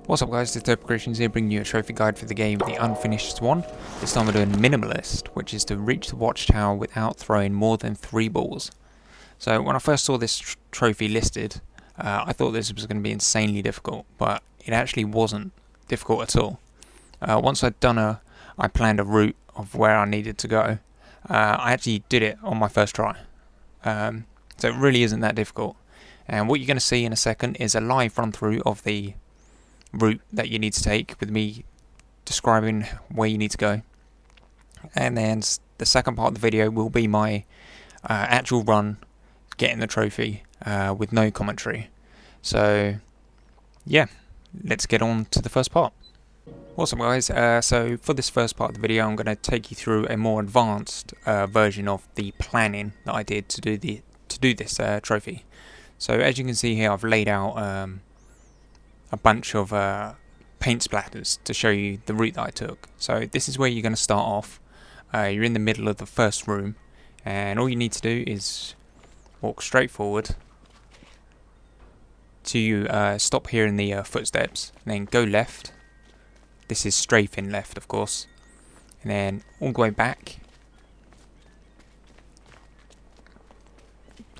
What's up guys, Telescopic Creations here bringing you a trophy guide for the game The Unfinished Swan. This time we're doing Minimalist, which is to reach the Watchtower without throwing more than 3 balls. So when I first saw this trophy listed, I thought this was going to be insanely difficult, but it actually wasn't difficult at all. Once I planned a route of where I needed to go, I actually did it on my first try. So it really isn't that difficult. And what you're going to see in a second is a live run through of the route that you need to take, with me describing where you need to go, and then the second part of the video will be my actual run getting the trophy with no commentary. So yeah, let's get on to the first part. Awesome guys, so for this first part of the video I'm going to take you through a more advanced version of the planning that I did to do this trophy. So as you can see here, I've laid out a bunch of paint splatters to show you the route that I took. So this is where you're going to start off. You're in the middle of the first room, and all you need to do is walk straight forward to stop here in the footsteps, and then go left. This is strafing left, of course, and then all the way back.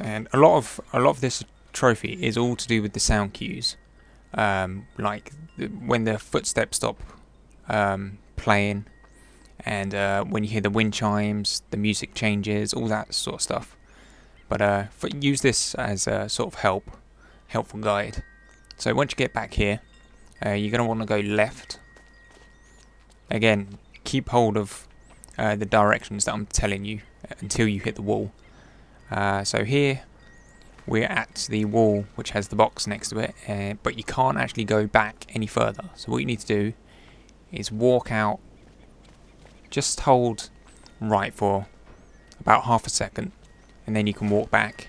And a lot of this trophy is all to do with the sound cues. Like when the footsteps stop playing, and when you hear the wind chimes, the music changes, all that sort of stuff. But use this as a sort of helpful guide. So once you get back here, you're going to want to go left. Again, keep hold of the directions that I'm telling you until you hit the wall. So here we're at the wall which has the box next to it, but you can't actually go back any further. So what you need to do is walk out, just hold right for about half a second, and then you can walk back.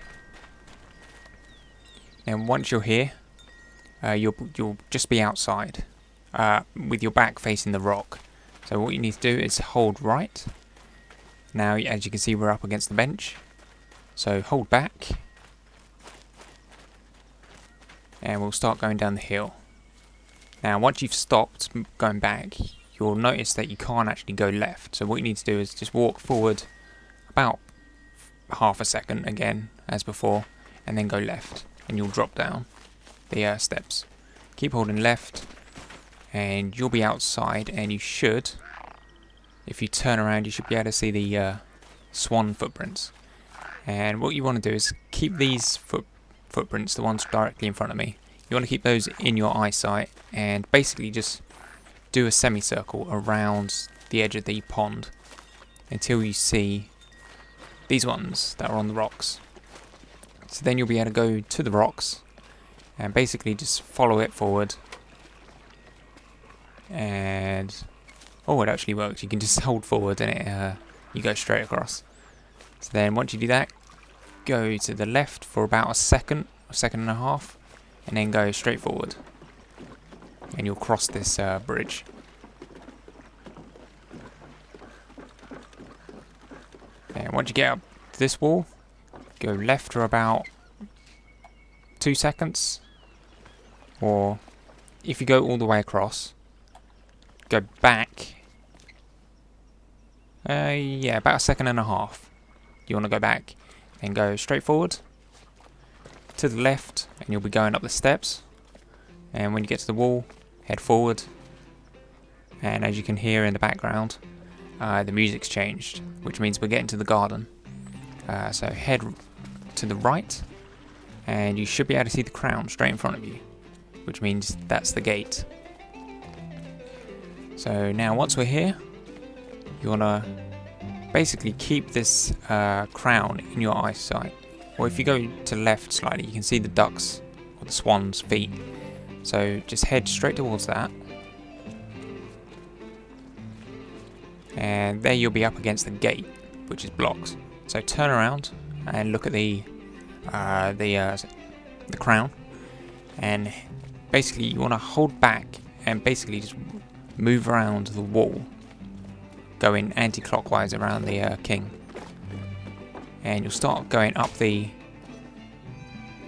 And once you're here, you'll just be outside with your back facing the rock. So what you need to do is hold right. Now as you can see, we're up against the bench, so hold back, and we'll start going down the hill. Now once you've stopped going back, you'll notice that you can't actually go left. So what you need to do is just walk forward about half a second again as before, and then go left, and you'll drop down the steps. Keep holding left, and you'll be outside, and you should, if you turn around, you should be able to see the swan footprints. And what you want to do is keep these footprints, the ones directly in front of me, you want to keep those in your eyesight, and basically just do a semicircle around the edge of the pond until you see these ones that are on the rocks. So then you'll be able to go to the rocks and basically just follow it forward, and it actually works. You can just hold forward and you go straight across. So then once you do that, go to the left for about a second and a half, and then go straight forward, and you'll cross this bridge. And once you get up to this wall, go left for about 2 seconds, or if you go all the way across, go back, about a second and a half. You want to go back and go straight forward to the left, and you'll be going up the steps, and when you get to the wall, head forward, and as you can hear in the background, the music's changed, which means we're getting to the garden. So head to the right, and you should be able to see the crown straight in front of you, which means that's the gate. So now once we're here, you want to basically keep this crown in your eyesight. Or if you go to left slightly, you can see the ducks or the swan's feet. So just head straight towards that, and there you'll be up against the gate, which is blocked. So turn around and look at the crown, and basically you want to hold back and basically just move around the wall, going anti-clockwise around the king, and you'll start going up the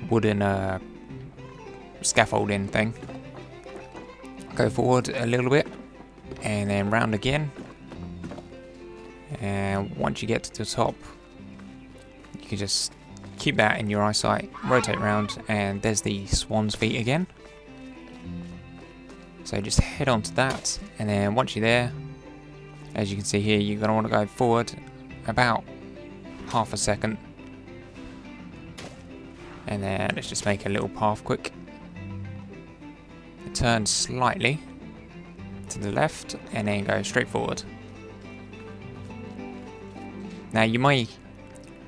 wooden scaffolding thing, go forward a little bit, and then round again. And once you get to the top, you can just keep that in your eyesight, rotate around, and there's the swan's feet again. So just head on to that, and then once you're there, as you can see here, you're going to want to go forward about half a second. And then let's just make a little path quick. Turn slightly to the left, and then go straight forward. Now you may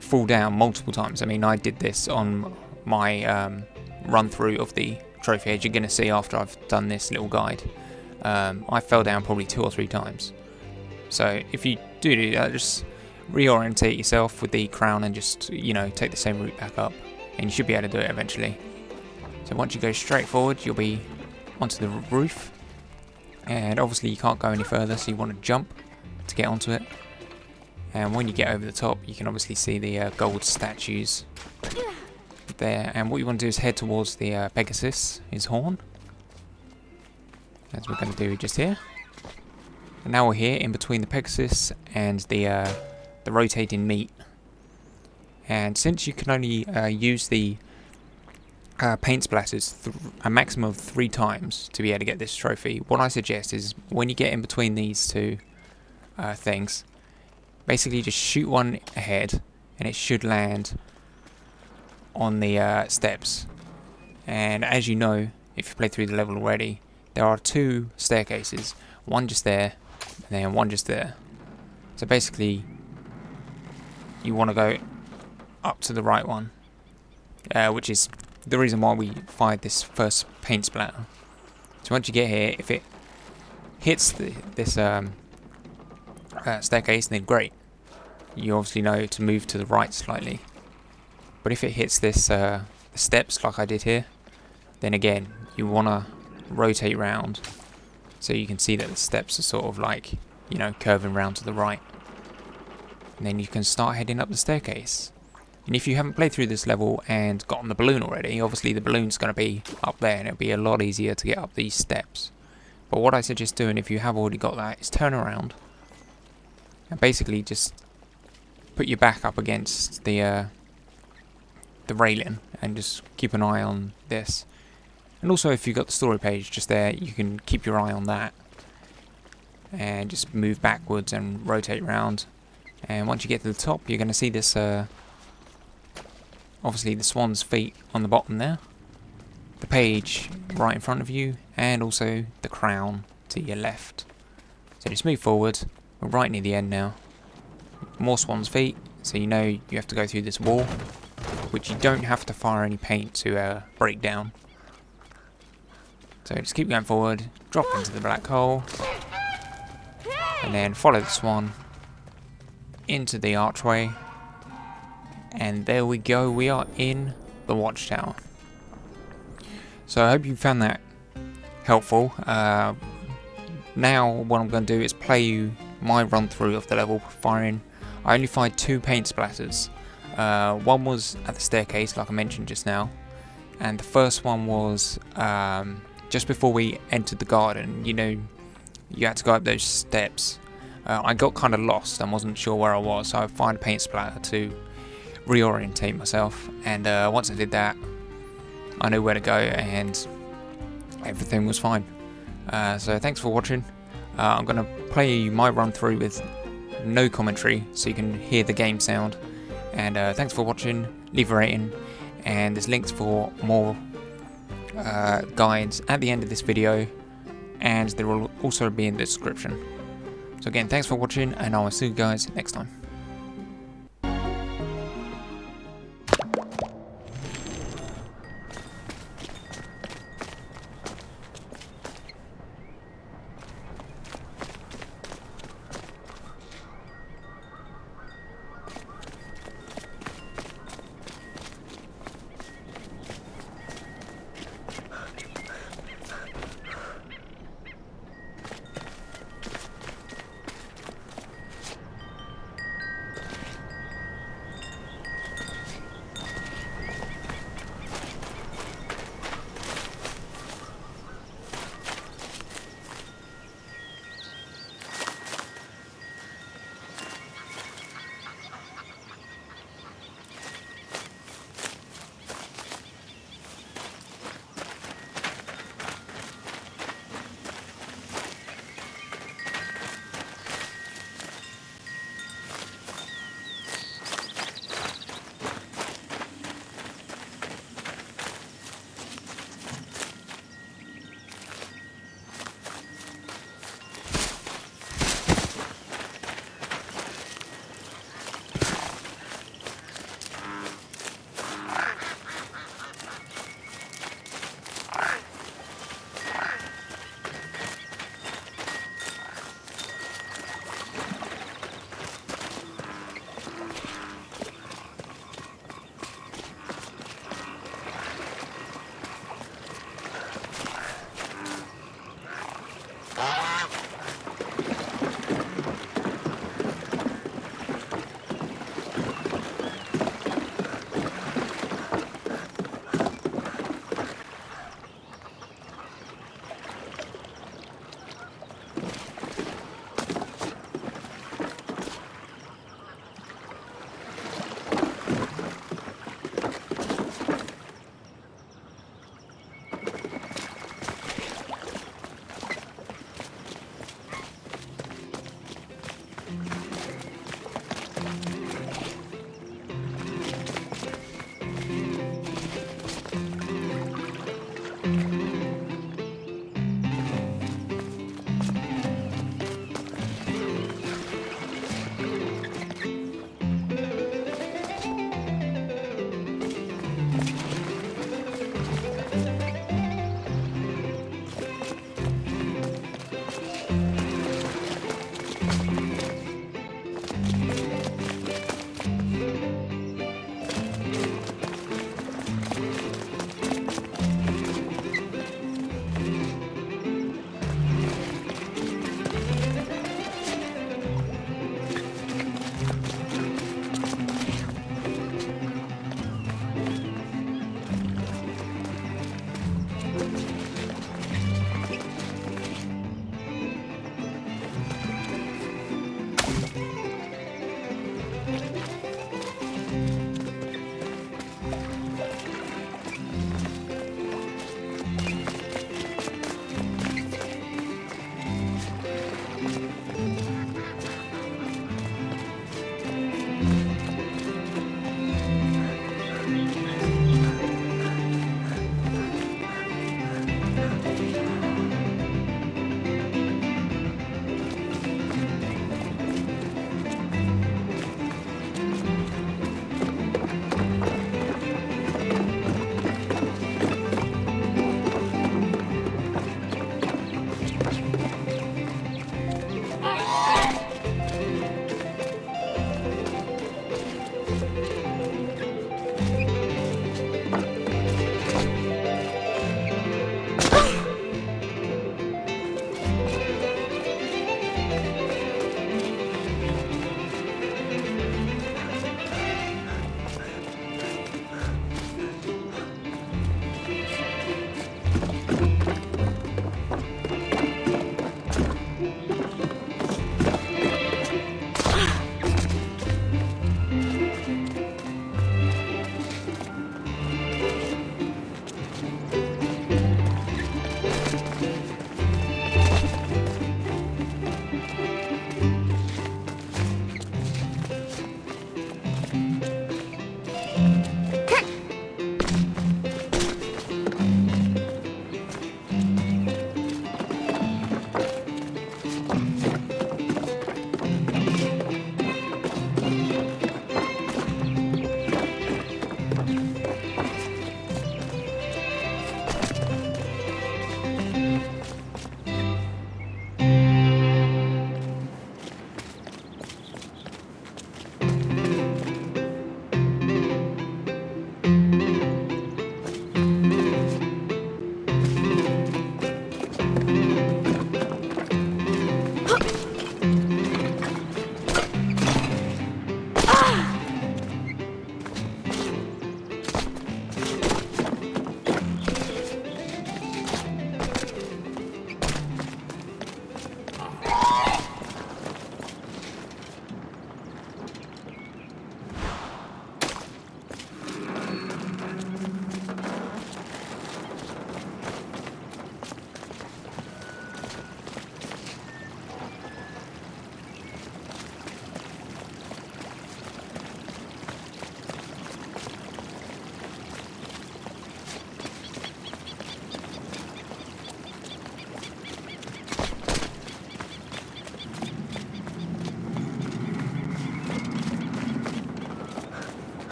fall down multiple times. I mean, I did this on my run through of the trophy, as you're going to see after I've done this little guide. I fell down probably 2 or 3 times. So if you do that, just reorientate yourself with the crown and just, you know, take the same route back up, and you should be able to do it eventually. So once you go straight forward, you'll be onto the roof, and obviously you can't go any further, so you want to jump to get onto it. And when you get over the top, you can obviously see the gold statues there, and what you want to do is head towards the Pegasus, his horn, as we're going to do just here. And now we're here in between the Pegasus and the rotating meat. And since you can only use the paint splatters a maximum of 3 times to be able to get this trophy, what I suggest is when you get in between these two things, basically just shoot one ahead, and it should land on the steps. And as you know, if you played through the level already, there are 2 staircases, one just there and then one just there. So basically you want to go up to the right one, which is the reason why we fired this first paint splatter. So once you get here, if it hits this staircase, then great, you obviously know to move to the right slightly. But if it hits this the steps like I did here, then again you want to rotate round so you can see that the steps are sort of like, you know, curving round to the right, and then you can start heading up the staircase. And if you haven't played through this level and got on the balloon already, obviously the balloon's going to be up there, and it'll be a lot easier to get up these steps. But what I suggest doing, if you have already got that, is turn around and basically just put your back up against the railing and just keep an eye on this. And also, if you've got the story page just there, you can keep your eye on that and just move backwards and rotate around. And once you get to the top, you're going to see this obviously the swan's feet on the bottom there, the page right in front of you, and also the crown to your left. So just move forward. We're right near the end now. More swan's feet, so you know you have to go through this wall, which you don't have to fire any paint to break down. So just keep going forward, drop into the black hole, and then follow the swan into the archway. And there we go, we are in the Watchtower. So I hope you found that helpful. Now what I'm going to do is play you my run through of the level firing. I only fired 2 paint splatters. One was at the staircase, like I mentioned just now, and the first one was just before we entered the garden. You know, you had to go up those steps. I got kind of lost and wasn't sure where I was, so I fired a paint splatter to reorientate myself, and once I did that, I knew where to go and everything was fine. So thanks for watching. I'm going to play you my run through with no commentary so you can hear the game sound, and thanks for watching. Leave a rating, and there's links for more guides at the end of this video, and they will also be in the description. So again, thanks for watching, and I will see you guys next time.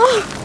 Oh,